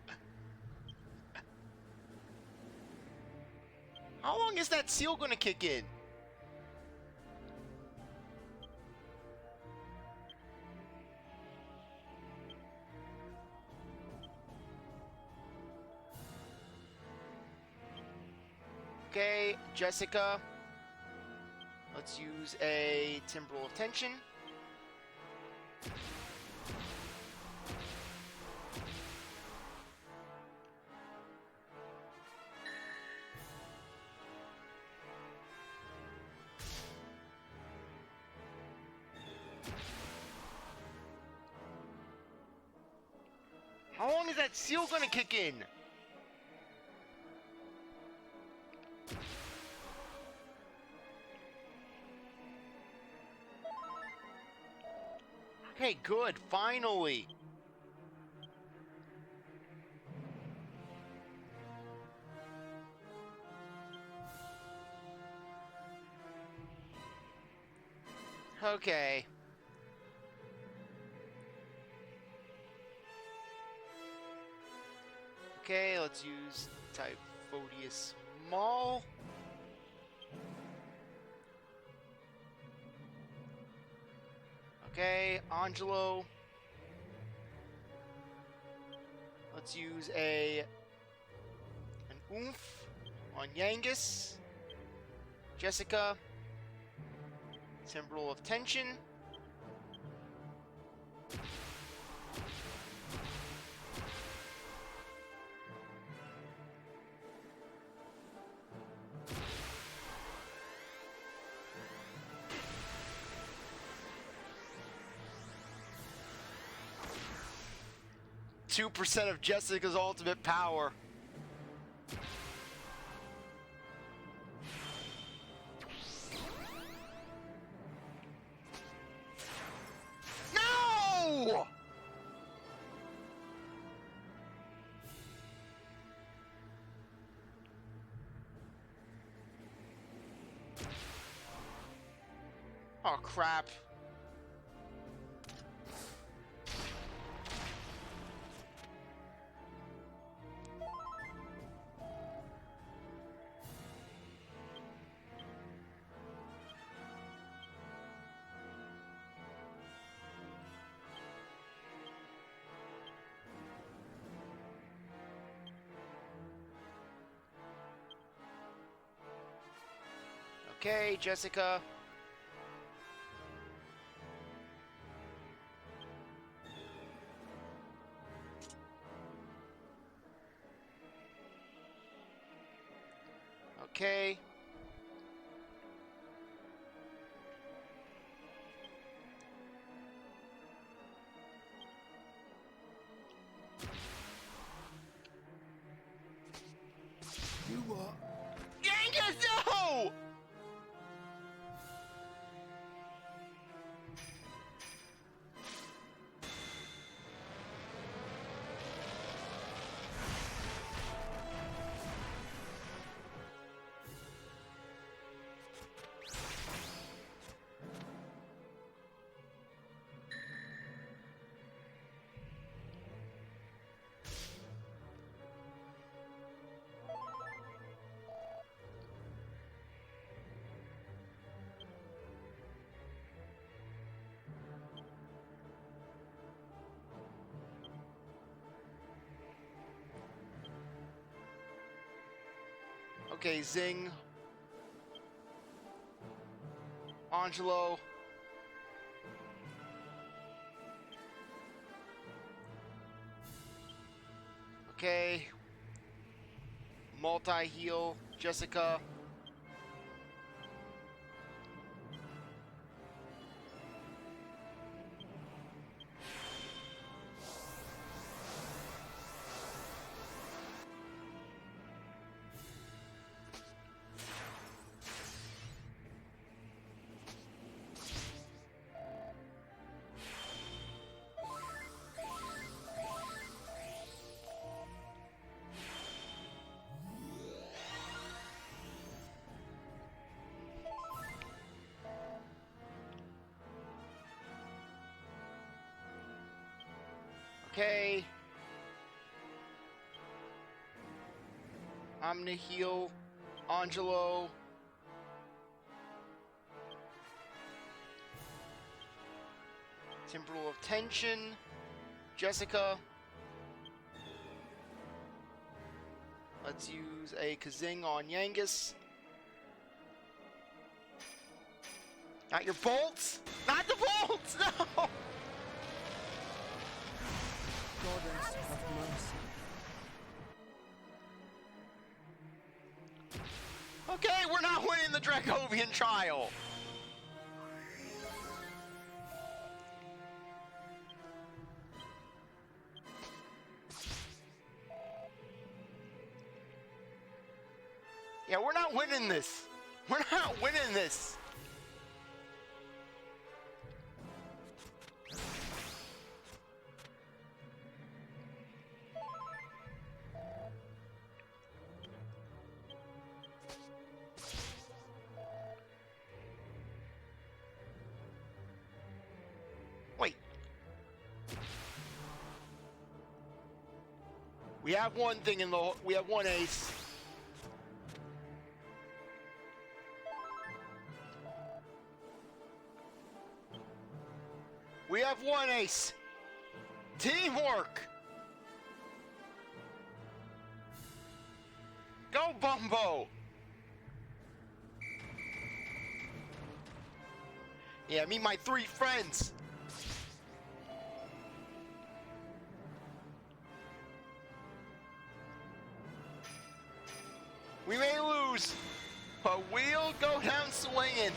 How long is that seal going to kick in? Okay, Jessica. Let's use a Temporal of Tension. How long is that seal gonna kick in? Okay, good, finally. Okay. Okay, let's use Typhodius Maul. Okay, Angelo. Let's use an oomph on Yangus. Jessica. Temporal of Tension. %2 of Jessica's ultimate power. No! Oh, crap. Okay, Jessica. Okay. You what? Yangus, no! Okay, Zing. Angelo. Okay. Multi-heal. Jessica. Okay. I'm gonna heal Angelo. Temporal of Tension. Jessica. Let's use a Kazing on Yangus. Not your bolts! Not the bolts! No! Goddess of mercy. Okay, we're not winning the Dragovian trial. Yeah, we're not winning this. We're not winning this. Wait. We have one thing in the. We have one ace. We have one ace. Teamwork. Go Bumbo. Yeah, meet my 3 friends. We may lose, but we'll go down swinging.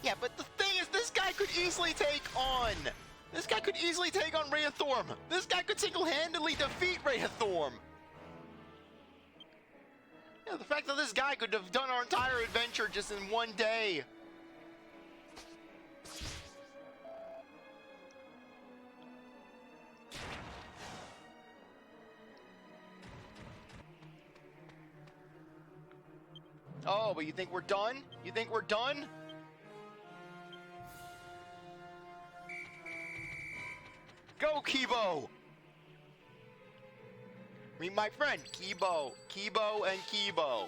Yeah, but the thing is, this guy could easily take on. This guy could easily take on Rheathorm. This guy could single-handedly defeat Rheathorm. Yeah, the fact that this guy could have done our entire adventure just in one day. Oh, but you think we're done? You think we're done? Go, Kibo! Meet my friend, Kibo. Kibo and Kibo.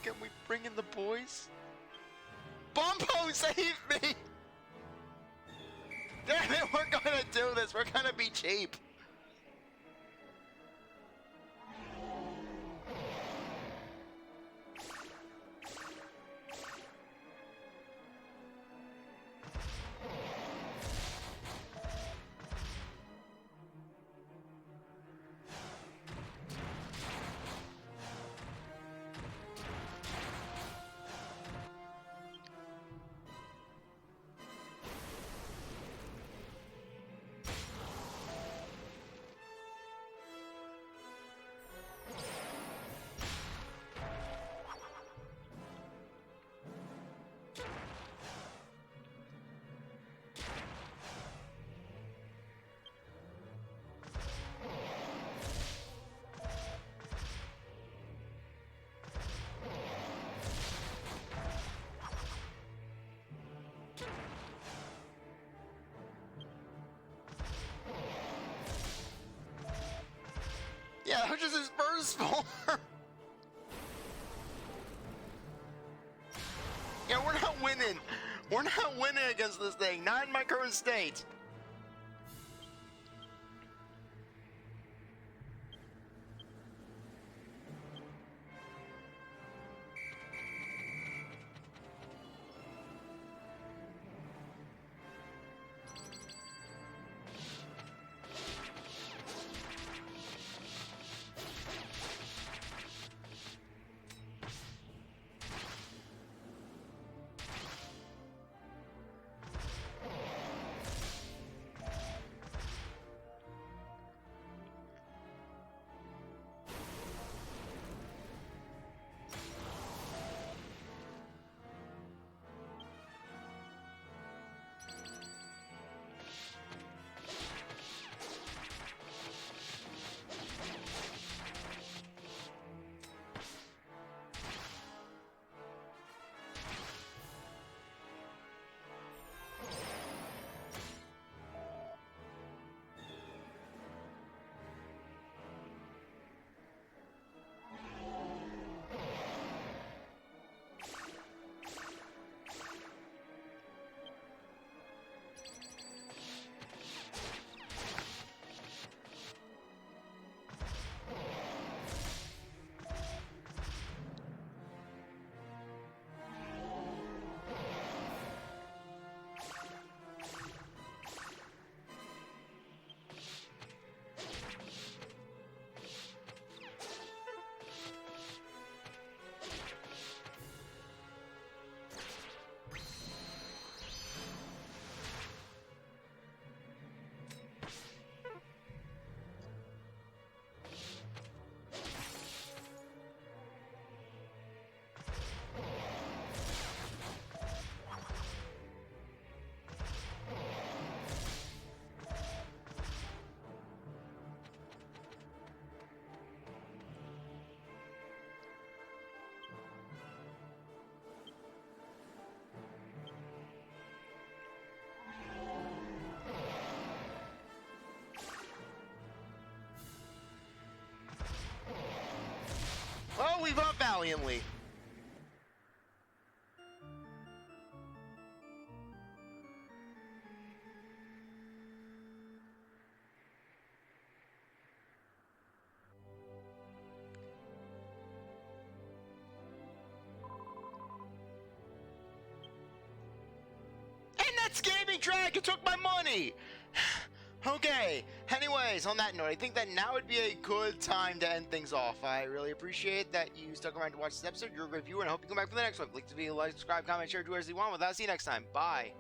Can we bring in the boys? Bumpo, save me! Damn it, we're gonna do this. We're gonna be cheap. Yeah, that was just his first form. Yeah, we're not winning. We're not winning against this thing. Not in my current state. Oh, we fought valiantly. And that scammy dragon took my money! Okay, anyways, on that note, I think that now would be a good time to end things off. I really appreciate that you stuck around to watch this episode. You're a great viewer, and I hope you come back for the next one. Click the video, like, subscribe, comment, share, do whatever you want. With that, see you next time. Bye.